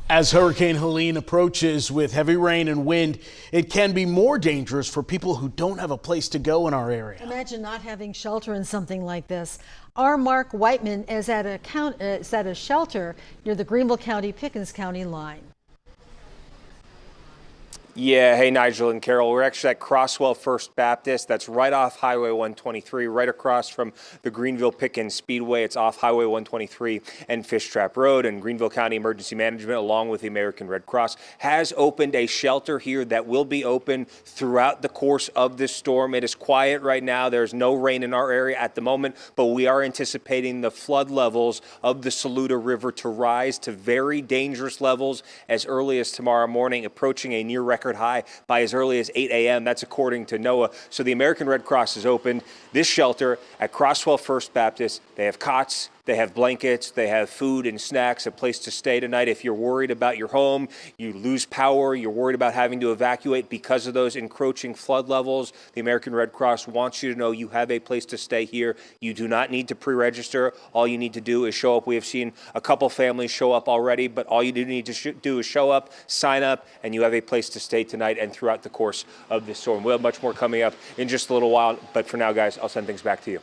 As Hurricane Helene approaches with heavy rain and wind, it can be more dangerous for people who don't have a place to go in our area. Imagine not having shelter in something like this. Our Mark Whiteman is at a shelter near the Greenville County-Pickens County line. Yeah, hey Nigel and Carol, we're actually at Crosswell First Baptist. That's right off Highway 123, right across from the Greenville-Pickens Speedway. It's off Highway 123 and Fish Trap Road. And Greenville County Emergency Management, along with the American Red Cross, has opened a shelter here that will be open throughout the course of this storm. It is quiet right now. There's no rain in our area at the moment, but we are anticipating the flood levels of the Saluda River to rise to very dangerous levels as early as tomorrow morning, approaching a near record high by as early as 8 a.m. That's according to NOAA. So the American Red Cross has opened this shelter at Crosswell First Baptist. They have cots, they have blankets, they have food and snacks, a place to stay tonight. If you're worried about your home, you lose power, you're worried about having to evacuate because of those encroaching flood levels, the American Red Cross wants you to know you have a place to stay here. You do not need to pre-register. All you need to do is show up. We have seen a couple families show up already, but all you do need to do is show up, sign up, and you have a place to stay tonight and throughout the course of this storm. We'll have much more coming up in just a little while, but for now, guys, I'll send things back to you.